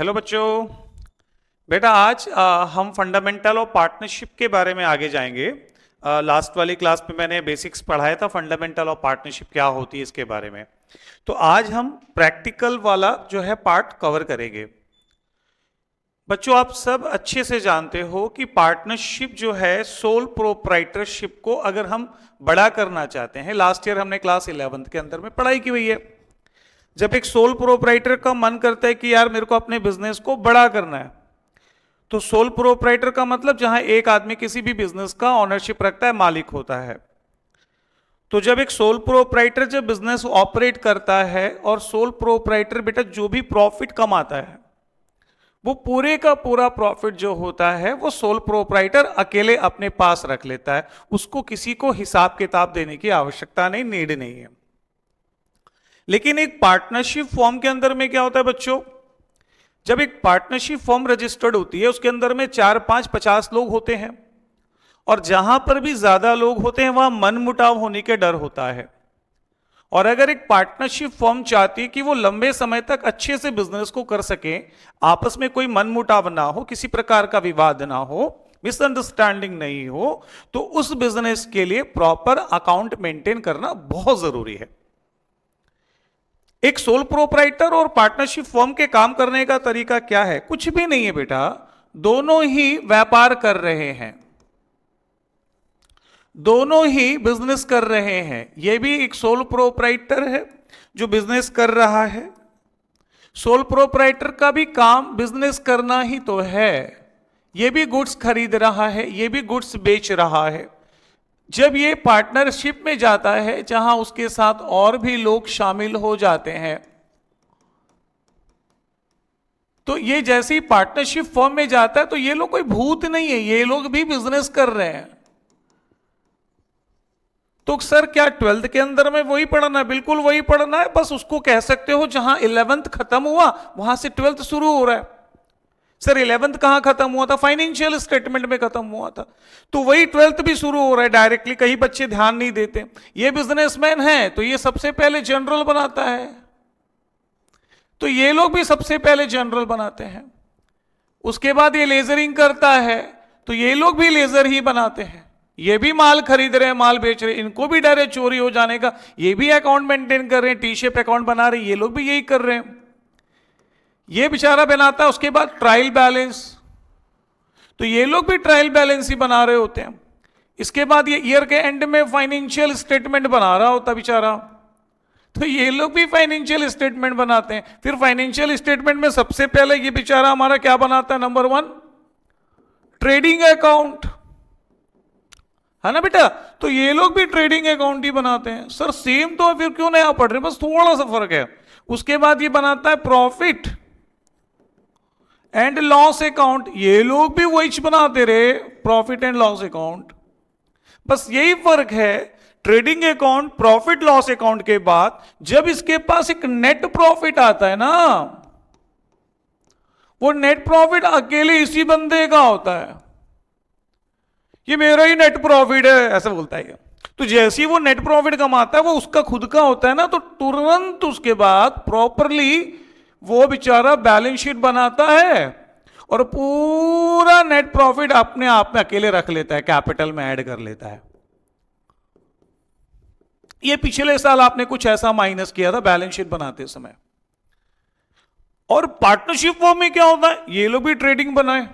Hello बच्चों। बेटा आज हम फंडामेंटल ऑफ पार्टनरशिप के बारे में आगे जाएंगे। लास्ट वाली क्लास में मैंने बेसिक्स पढ़ाया था, फंडामेंटल ऑफ पार्टनरशिप क्या होती है इसके बारे में। तो आज हम प्रैक्टिकल वाला जो है पार्ट कवर करेंगे। बच्चों आप सब अच्छे से जानते हो कि पार्टनरशिप जो है सोल प्रोप्राइटरशिप को अगर हम बड़ा करना चाहते हैं, लास्ट ईयर हमने क्लास 11th के अंदर में पढ़ाई की हुई है। जब एक सोल प्रोप्राइटर का मन करता है कि यार मेरे को अपने बिजनेस को बड़ा करना है, तो सोल प्रोप्राइटर का मतलब जहां एक आदमी किसी भी बिजनेस का ऑनरशिप रखता है, मालिक होता है। तो जब एक सोल प्रोप्राइटर जब बिजनेस ऑपरेट करता है और सोल प्रोप्राइटर बेटा जो भी प्रॉफिट कमाता है वो पूरे का पूरा प्रॉफिट जो होता है वो सोल प्रोप्राइटर अकेले अपने पास रख लेता है। उसको किसी को हिसाब किताब देने की आवश्यकता नहीं, नीड नहीं है। लेकिन एक पार्टनरशिप फॉर्म के अंदर में क्या होता है बच्चों, जब एक पार्टनरशिप फॉर्म रजिस्टर्ड होती है उसके अंदर में 4, 5, 50 लोग होते हैं, और जहां पर भी ज्यादा लोग होते हैं वहां मनमुटाव होने के डर होता है। और अगर एक पार्टनरशिप फॉर्म चाहती है कि वो लंबे समय तक अच्छे से बिजनेस को कर सके, आपस में कोई मनमुटाव ना हो, किसी प्रकार का विवाद ना हो, मिसअंडरस्टैंडिंग नहीं हो, तो उस बिजनेस के लिए प्रॉपर अकाउंट मेंटेन करना बहुत जरूरी है। एक सोल प्रोप्राइटर और पार्टनरशिप फर्म के काम करने का तरीका क्या है? कुछ भी नहीं है बेटा, दोनों ही व्यापार कर रहे हैं, दोनों ही बिजनेस कर रहे हैं। यह भी एक सोल प्रोप्राइटर है जो बिजनेस कर रहा है। सोल प्रोप्राइटर का भी काम बिजनेस करना ही तो है। यह भी गुड्स खरीद रहा है, यह भी गुड्स बेच रहा है। जब ये पार्टनरशिप में जाता है जहां उसके साथ और भी लोग शामिल हो जाते हैं, तो ये जैसे ही पार्टनरशिप फॉर्म में जाता है तो ये लोग कोई भूत नहीं है, ये लोग भी बिजनेस कर रहे हैं। तो सर क्या 12th के अंदर में वही पढ़ना है? बिल्कुल वही पढ़ना है, बस उसको कह सकते हो जहां 11th खत्म हुआ वहां से 12th शुरू हो रहा है। सर 11th कहां खत्म हुआ था? फाइनेंशियल स्टेटमेंट में खत्म हुआ था, तो वही 12th भी शुरू हो रहा है डायरेक्टली। कई बच्चे ध्यान नहीं देते। ये बिजनेसमैन है तो ये सबसे पहले जनरल बनाता है, तो ये लोग भी सबसे पहले जनरल बनाते हैं। उसके बाद ये लेजरिंग करता है तो ये लोग भी लेजर ही बनाते हैं। ये भी माल खरीद रहे हैं, माल बेच रहे हैं, इनको भी डर है चोरी हो जाने का, ये भी अकाउंट मेंटेन कर रहे हैं, टी शेप अकाउंट बना रहे हैं, ये लोग भी यही कर रहे हैं। ये बेचारा बनाता है। उसके बाद ट्रायल बैलेंस, तो ये लोग भी ट्रायल बैलेंस ही बना रहे होते हैं। इसके बाद ये ईयर के एंड में फाइनेंशियल स्टेटमेंट बना रहा होता बेचारा, तो ये लोग भी फाइनेंशियल स्टेटमेंट बनाते हैं। फिर फाइनेंशियल स्टेटमेंट में सबसे पहले ये बेचारा हमारा क्या बनाता है? नंबर 1 ट्रेडिंग अकाउंट, है ना बेटा? तो ये लोग भी ट्रेडिंग अकाउंट ही बनाते हैं। सर सेम तो फिर क्यों नया पढ़ रहे, बस थोड़ा सा फर्क है। उसके बाद ये बनाता है प्रॉफिट एंड लॉस अकाउंट, ये लोग भी वही बनाते रहे, प्रॉफिट एंड लॉस अकाउंट। बस यही फर्क है, trading account profit loss account के बाद जब इसके पास एक नेट प्रॉफिट आता है ना, वो नेट प्रॉफिट अकेले इसी बंदे का होता है। ये मेरा ही नेट प्रॉफिट है ऐसा बोलता है। तो जैसे ही वो नेट प्रॉफिट कमाता है वो उसका खुद का होता है ना, तो तुरंत उसके बाद प्रॉपरली वो बेचारा बैलेंस शीट बनाता है और पूरा नेट प्रॉफिट अपने आप में अकेले रख लेता है, कैपिटल में ऐड कर लेता है। ये पिछले साल आपने कुछ ऐसा माइनस किया था बैलेंस शीट बनाते समय। और पार्टनरशिप फॉर्म में क्या होता है? ये लोग भी ट्रेडिंग बनाए,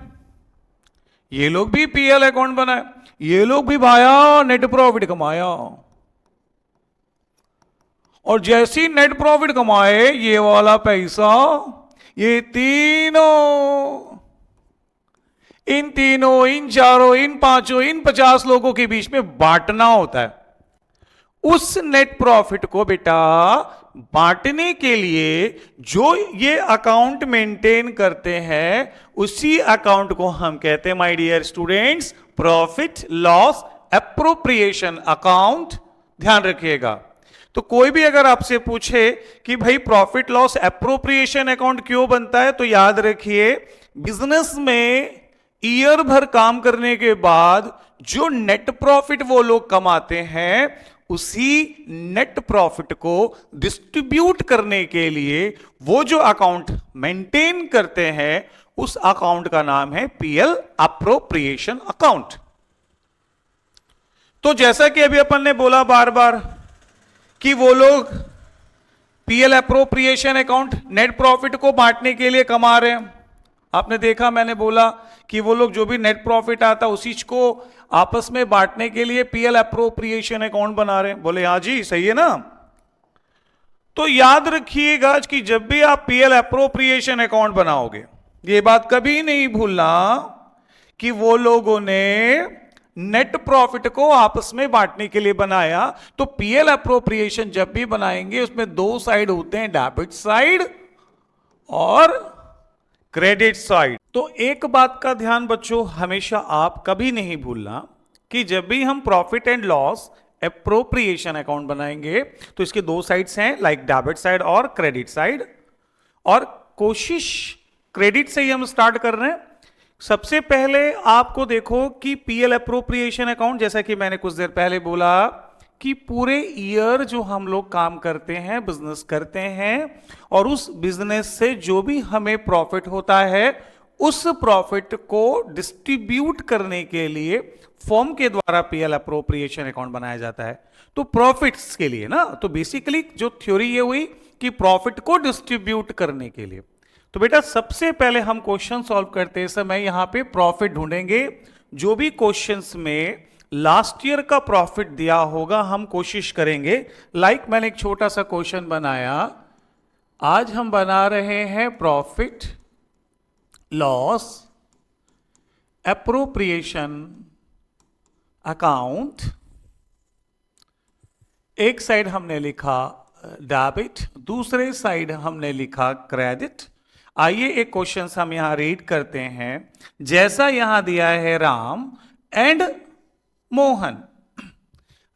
ये लोग भी पीएल अकाउंट बनाए, ये लोग भी भाया नेट प्रॉफिट कमाया, और जैसे ही नेट प्रॉफिट कमाए ये वाला पैसा ये तीनों, इन तीनों, इन चारों, इन पांचों, इन 50 लोगों के बीच में बांटना होता है। उस नेट प्रॉफिट को बेटा बांटने के लिए जो ये अकाउंट मेंटेन करते हैं उसी अकाउंट को हम कहते हैं my dear students profit loss appropriation account. ध्यान रखिएगा। तो कोई भी अगर आपसे पूछे कि भाई प्रॉफिट लॉस एप्रोप्रिएशन अकाउंट क्यों बनता है, तो याद रखिए बिजनेस में ईयर भर काम करने के बाद जो नेट प्रॉफिट वो लोग कमाते हैं उसी नेट प्रॉफिट को डिस्ट्रीब्यूट करने के लिए वो जो अकाउंट मेंटेन करते हैं उस अकाउंट का नाम है पीएल अप्रोप्रिएशन अकाउंट। तो जैसा कि अभी अपन ने बोला बार बार कि वो लोग PL appropriation account net profit को बांटने के लिए कमा रहे हैं। आपने देखा, मैंने बोला कि वो लोग जो भी नेट प्रॉफिट आता उसी को आपस में बांटने के लिए पीएल अप्रोप्रिएशन अकाउंट बना रहे हैं। बोले हाँ जी, सही है ना। तो याद रखिएगा कि जब भी आप पीएल अप्रोप्रिएशन अकाउंट बनाओगे, ये बात कभी नहीं भूलना कि वो लोगों ने नेट प्रॉफिट को आपस में बांटने के लिए बनाया। तो पीएल अप्रोप्रिएशन जब भी बनाएंगे उसमें दो साइड होते हैं, डेबिट साइड और क्रेडिट साइड। तो एक बात का ध्यान बच्चों हमेशा आप कभी नहीं भूलना कि जब भी हम profit and loss appropriation account बनाएंगे तो इसके दो साइड्स हैं, लाइक डेबिट साइड और क्रेडिट साइड। और कोशिश क्रेडिट से ही हम स्टार्ट कर रहे हैं। सबसे पहले आपको देखो कि पीएल अप्रोप्रिएशन अकाउंट, जैसा कि मैंने कुछ देर पहले बोला कि पूरे ईयर जो हम लोग काम करते हैं, बिजनेस करते हैं, और उस बिजनेस से जो भी हमें प्रॉफिट होता है उस प्रॉफिट को डिस्ट्रीब्यूट करने के लिए फर्म के द्वारा पीएल अप्रोप्रिएशन अकाउंट बनाया जाता है। तो प्रॉफिट्स के लिए ना, तो बेसिकली जो थ्योरी ये हुई कि प्रॉफिट को डिस्ट्रीब्यूट करने के लिए। तो बेटा सबसे पहले हम क्वेश्चन सॉल्व करते समय यहां पे प्रॉफिट ढूंढेंगे। जो भी क्वेश्चंस में लास्ट ईयर का प्रॉफिट दिया होगा हम कोशिश करेंगे, लाइक मैंने एक छोटा सा क्वेश्चन बनाया, आज हम बना रहे हैं प्रॉफिट लॉस एप्रोप्रिएशन अकाउंट। एक साइड हमने लिखा डेबिट, दूसरे साइड हमने लिखा क्रेडिट। आइए एक क्वेश्चन हम यहां रीड करते हैं। जैसा यहां दिया है राम एंड मोहन,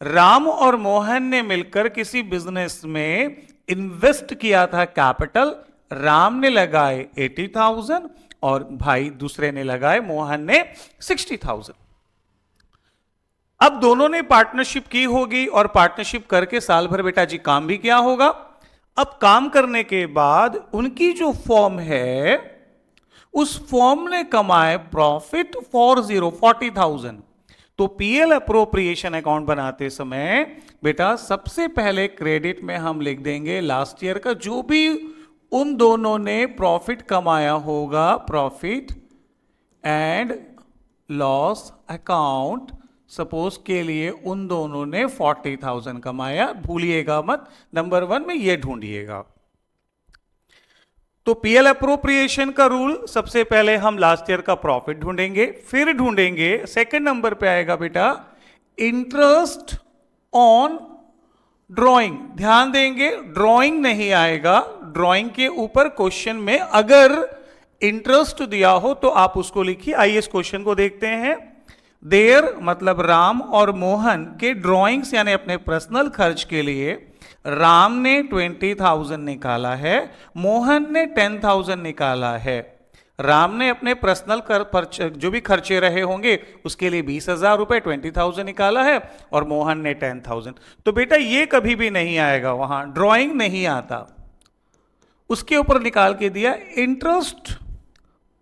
राम और मोहन ने मिलकर किसी बिजनेस में इन्वेस्ट किया था कैपिटल। राम ने लगाए 80,000 और भाई दूसरे ने लगाए, मोहन ने 60,000। अब दोनों ने पार्टनरशिप की होगी और पार्टनरशिप करके साल भर बेटा जी काम भी किया होगा। अब काम करने के बाद उनकी जो फॉर्म है उस फॉर्म ने कमाए प्रॉफिट 40,000। तो पीएल अप्रोप्रिएशन अकाउंट बनाते समय बेटा सबसे पहले क्रेडिट में हम लिख देंगे लास्ट ईयर का जो भी उन दोनों ने प्रॉफिट कमाया होगा, profit and loss account. Suppose के लिए उन दोनों ने 40,000 कमाया, भूलिएगा मत, नंबर 1 में ये ढूंढिएगा। तो पीएल अप्रोप्रिएशन का रूल, सबसे पहले हम लास्ट ईयर का प्रॉफिट ढूंढेंगे, फिर ढूंढेंगे सेकंड नंबर पे आएगा बेटा इंटरेस्ट ऑन ड्राइंग। ध्यान देंगे ड्राइंग नहीं आएगा, ड्राइंग के ऊपर क्वेश्चन में अगर इंटरेस्ट दिया हो तो आप उसको लिखिए। आइए इस क्वेश्चन को देखते हैं। देर मतलब राम और मोहन के ड्राइंग्स यानी अपने पर्सनल खर्च के लिए राम ने 20,000 निकाला है, मोहन ने 10,000 निकाला है। राम ने अपने पर्सनल जो भी खर्चे रहे होंगे उसके लिए 20,000 रुपए 20,000 निकाला है और मोहन ने 10,000। तो बेटा ये कभी भी नहीं आएगा, वहां ड्राइंग नहीं आता। उसके ऊपर निकाल के दिया इंटरेस्ट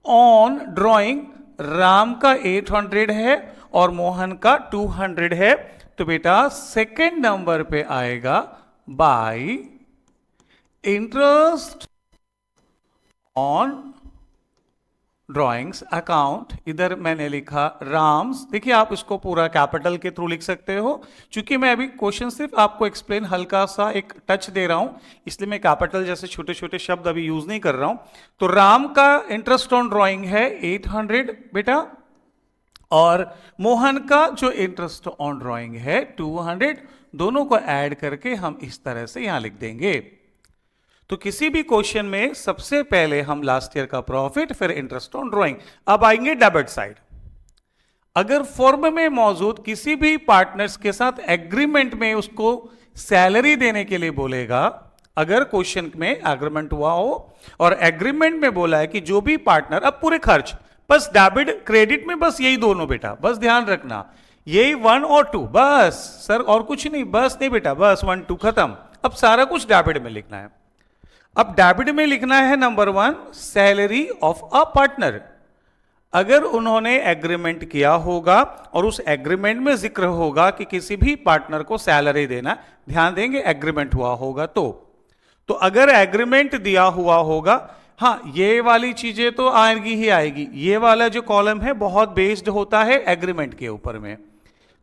ऑन ड्राइंग, राम का 800 है और मोहन का 200 है। तो बेटा सेकंड नंबर पे आएगा bye interest on drawings account. इधर मैंने लिखा राम्स, देखिए आप इसको पूरा कैपिटल के थ्रू लिख सकते हो। चूंकि मैं अभी क्वेश्चन सिर्फ आपको एक्सप्लेन हल्का सा एक टच दे रहा हूं, इसलिए मैं कैपिटल जैसे छोटे छोटे शब्द अभी यूज नहीं कर रहा हूं। तो राम का इंटरेस्ट ऑन ड्राइंग है 800 बेटा, और मोहन का जो इंटरेस्ट ऑन ड्राइंग है 200। दोनों को ऐड करके हम इस तरह से यहां लिख देंगे। तो किसी भी क्वेश्चन में सबसे पहले हम लास्ट ईयर का प्रॉफिट, फिर इंटरेस्ट ऑन ड्राइंग। अब आएंगे डेबिट साइड। अगर फर्म में मौजूद किसी भी पार्टनर्स के साथ एग्रीमेंट में उसको सैलरी देने के लिए बोलेगा, अगर क्वेश्चन में एग्रीमेंट हुआ हो और एग्रीमेंट में बोला है कि जो भी पार्टनर, अब पूरे खर्च बस डेबिट क्रेडिट में बस यही दोनों बेटा, बस ध्यान रखना यही 1 और 2 बस सर, और कुछ नहीं, बस नहीं बेटा, बस 1 2 खत्म। अब सारा कुछ डेबिट में लिखना है। अब डेबिट में लिखना है number 1 salary of a partner. अगर उन्होंने एग्रीमेंट किया होगा और उस एग्रीमेंट में जिक्र होगा कि किसी भी पार्टनर को सैलरी देना, ध्यान देंगे एग्रीमेंट हुआ होगा तो अगर एग्रीमेंट दिया हुआ होगा, हाँ ये वाली चीजें तो आएगी ही आएगी। ये वाला जो कॉलम है बहुत बेस्ड होता है एग्रीमेंट के ऊपर में।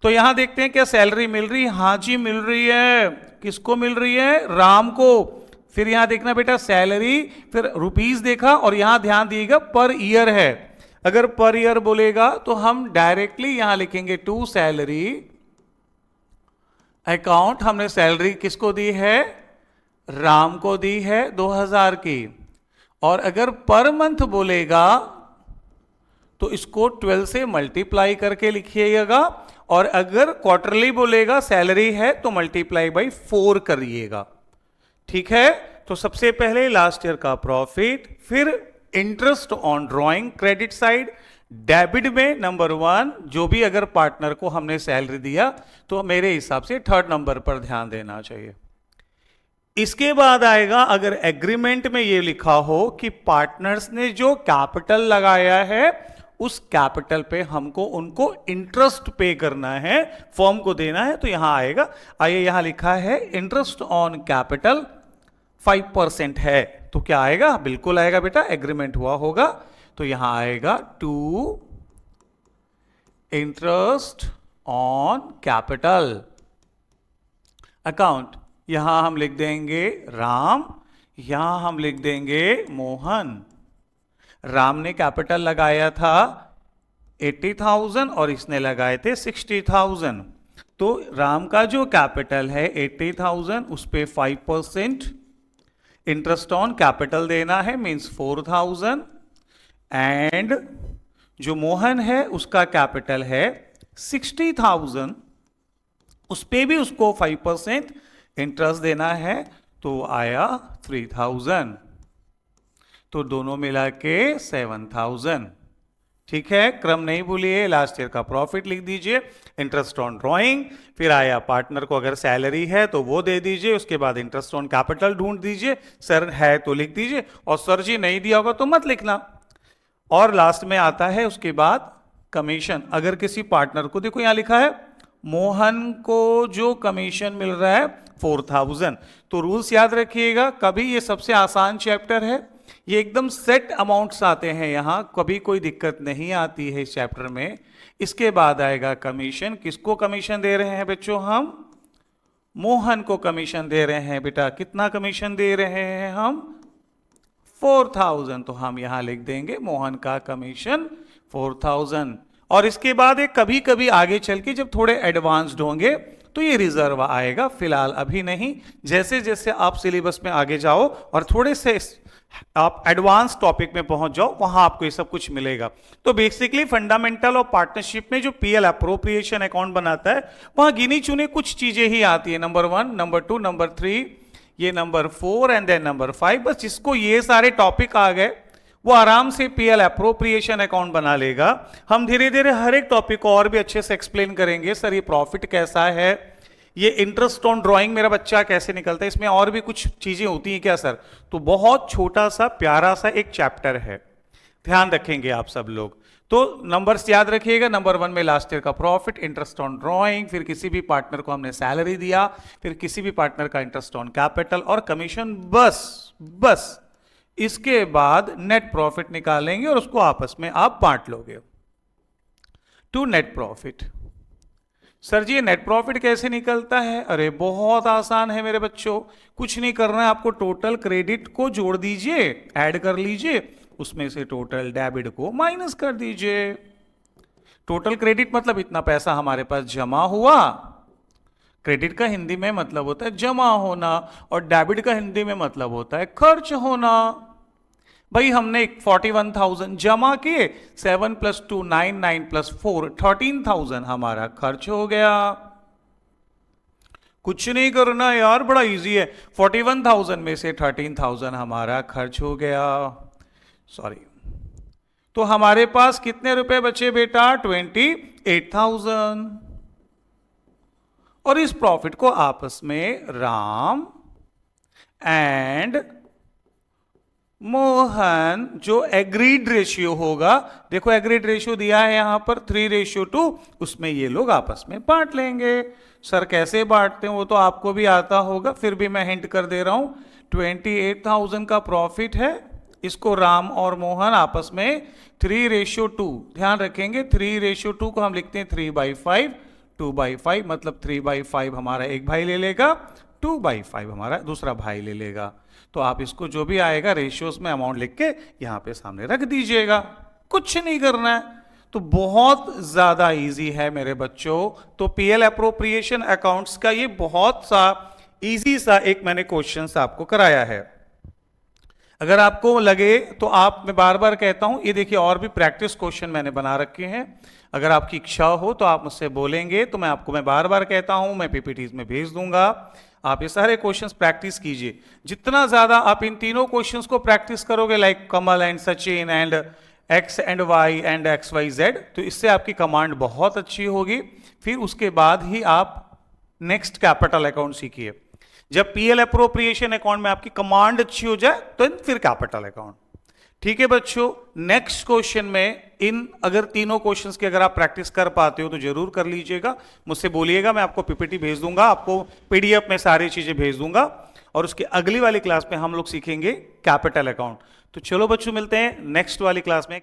तो यहां देखते हैं क्या सैलरी मिल रही है? हाँ जी मिल रही है। किसको मिल रही है? राम को। फिर यहां देखना बेटा सैलरी, फिर रुपीस देखा, और यहां ध्यान दिएगा पर ईयर है। अगर पर ईयर बोलेगा तो हम डायरेक्टली यहां लिखेंगे टू सैलरी अकाउंट। हमने सैलरी किसको दी है? राम को दी है 2000 की। और अगर पर मंथ बोलेगा तो इसको 12 से मल्टीप्लाई करके लिखिएगा, और अगर क्वार्टरली बोलेगा सैलरी है तो मल्टीप्लाई बाई 4 करिएगा। ठीक है, तो सबसे पहले लास्ट ईयर का प्रॉफिट, फिर interest on drawing credit side. Debit में नंबर 1 जो भी अगर पार्टनर को हमने सैलरी दिया तो मेरे हिसाब से 3rd नंबर पर ध्यान देना चाहिए। इसके बाद आएगा अगर एग्रीमेंट में यह लिखा हो कि पार्टनर्स ने जो कैपिटल लगाया है उस कैपिटल पे हमको उनको इंटरेस्ट पे करना है, फर्म को देना है, तो यहां आएगा। आइए यहां लिखा है इंटरेस्ट ऑन कैपिटल 5% है, तो क्या आएगा? बिल्कुल आएगा बेटा, एग्रीमेंट हुआ होगा। तो यहां आएगा to interest on capital account. यहां हम लिख देंगे राम, यहां हम लिख देंगे मोहन। राम ने कैपिटल लगाया था 80,000 और इसने लगाए थे 60,000। तो राम का जो कैपिटल है 80,000, उस पे 5% इंटरेस्ट ऑन कैपिटल देना है, मींस 4,000। एंड जो मोहन है उसका कैपिटल है 60,000, उस पे भी उसको 5% इंटरेस्ट देना है, तो आया 3,000। तो दोनों मिला के 7,000। ठीक है, क्रम नहीं भूलिए, लास्ट ईयर का प्रॉफिट लिख दीजिए, इंटरेस्ट ऑन ड्राइंग, फिर आया पार्टनर को अगर सैलरी है तो वो दे दीजिए, उसके बाद इंटरेस्ट ऑन कैपिटल ढूंढ दीजिए, सर है तो लिख दीजिए, और सर जी नहीं दिया होगा तो मत लिखना। और लास्ट में आता है उसके बाद कमीशन। अगर किसी पार्टनर को, देखो यहां लिखा है मोहन को जो कमीशन मिल रहा है 4,000, तो रूल्स याद रखिएगा, कभी ये सबसे आसान चैप्टर है, ये एकदम सेट अमाउंट्स आते हैं, यहां कभी कोई दिक्कत नहीं आती है इस चैप्टर में। इसके बाद आएगा कमीशन। किसको कमीशन दे रहे हैं बच्चों? हम मोहन को कमीशन दे रहे हैं बेटा। कितना कमीशन दे रहे हैं हम? 4,000। तो हम यहां लिख देंगे मोहन का कमीशन 4,000। और इसके बाद एक कभी कभी आगे चल के जब थोड़े एडवांस्ड होंगे तो ये रिजर्व आएगा, फिलहाल अभी नहीं। जैसे जैसे आप सिलेबस में आगे जाओ और थोड़े से आप एडवांस टॉपिक में पहुंच जाओ, वहां आपको ये सब कुछ मिलेगा। तो बेसिकली फंडामेंटल और पार्टनरशिप में जो पीएल अप्रोप्रिएशन अकाउंट बनाता है वहां गिनी चुनी कुछ चीजें ही आती है, नंबर 1, नंबर 2, नंबर 3, ये नंबर 4 एंड देन नंबर 5। बस जिसको ये सारे टॉपिक आ गए वो आराम से पीएल अप्रोप्रिएशन अकाउंट बना लेगा। हम धीरे धीरे हर एक टॉपिक को और भी अच्छे से एक्सप्लेन करेंगे। सर ये प्रॉफिट कैसा है, ये इंटरेस्ट ऑन ड्राइंग मेरा बच्चा कैसे निकलता है, इसमें और भी कुछ चीजें होती हैं क्या सर? तो बहुत छोटा सा प्यारा सा एक चैप्टर है, ध्यान रखेंगे आप सब लोग। तो नंबर्स याद रखिएगा, नंबर 1 में लास्ट ईयर का प्रॉफिट, इंटरेस्ट ऑन ड्राइंग, फिर किसी भी पार्टनर को हमने सैलरी दिया, फिर किसी भी पार्टनर का इंटरेस्ट ऑन कैपिटल और कमीशन, बस इसके बाद नेट प्रॉफिट निकालेंगे और उसको आपस में आप बांट लोगे। To net profit. Sir ji ये नेट प्रॉफिट कैसे निकलता है? अरे बहुत आसान है मेरे बच्चों, कुछ नहीं करना है आपको, टोटल क्रेडिट को जोड़ दीजिए, ऐड कर लीजिए, उसमें से टोटल डेबिट को माइनस कर दीजिए। टोटल क्रेडिट मतलब इतना पैसा हमारे पास जमा हुआ, क्रेडिट का हिंदी में मतलब होता है जमा होना, और डेबिट का हिंदी में मतलब होता है खर्च होना। भाई हमने 41,000 जमा किए, 7 + 2 9, 9 + 4 13,000 हमारा खर्च हो गया। कुछ नहीं करना यार, बड़ा इजी है, 41,000 में से 13,000 हमारा खर्च हो गया। सॉरी, तो हमारे पास कितने रुपए बचे बेटा? 28,000। और इस प्रॉफिट को आपस में राम एंड मोहन जो एग्रीड रेशियो होगा, देखो एग्रीड रेशियो दिया है यहां पर 3:2, उसमें ये लोग आपस में बांट लेंगे। सर कैसे बांटते हैं वो तो आपको भी आता होगा, फिर भी मैं हिंट कर दे रहा हूं। 28,000 का प्रॉफिट है, इसको राम और मोहन आपस में 3:2, ध्यान रखेंगे 3:2 को हम लिखते हैं 3/5, 2/5 मतलब 3/5 हमारा एक भाई ले लेगा, 2/5 हमारा दूसरा भाई ले लेगा। तो आप इसको जो भी आएगा रेशियोज में अमाउंट लिख के यहां पे सामने रख दीजिएगा, कुछ नहीं करना है। तो बहुत ज्यादा इजी है मेरे बच्चों। तो पीएल अप्रोप्रिएशन अकाउंट्स का ये बहुत सा इजी सा एक मैंने क्वेश्चन आपको कराया है। अगर आपको लगे तो आप, मैं बार बार कहता हूं, ये देखिए और भी प्रैक्टिस क्वेश्चन मैंने बना रखे हैं। अगर आपकी इच्छा हो तो आप मुझसे बोलेंगे तो मैं बार बार कहता हूं, मैं पीपीटीज में भेज दूंगा। आप ये सारे क्वेश्चंस प्रैक्टिस कीजिए। जितना ज्यादा आप इन तीनों क्वेश्चंस को प्रैक्टिस करोगे, like Kamal and Sachin and X and Y and X Y Z, तो इससे आपकी कमांड बहुत अच्छी होगी। फिर उसके बाद ही आप नेक्स्ट कैपिटल अकाउंट सीखिए। जब पीएल अप्रोप्रिएशन अकाउंट में आपकी कमांड अच्छी हो जाए तो फिर कैपिटल अकाउंट। ठीक है बच्चों, नेक्स्ट क्वेश्चन में इन अगर तीनों क्वेश्चंस की अगर आप प्रैक्टिस कर पाते हो तो जरूर कर लीजिएगा, मुझसे बोलिएगा, मैं आपको पीपीटी भेज दूंगा, आपको पीडीएफ में सारी चीजें भेज दूंगा। और उसके अगली वाली क्लास में हम लोग सीखेंगे कैपिटल अकाउंट। तो चलो बच्चों मिलते हैं नेक्स्ट वाली क्लास में।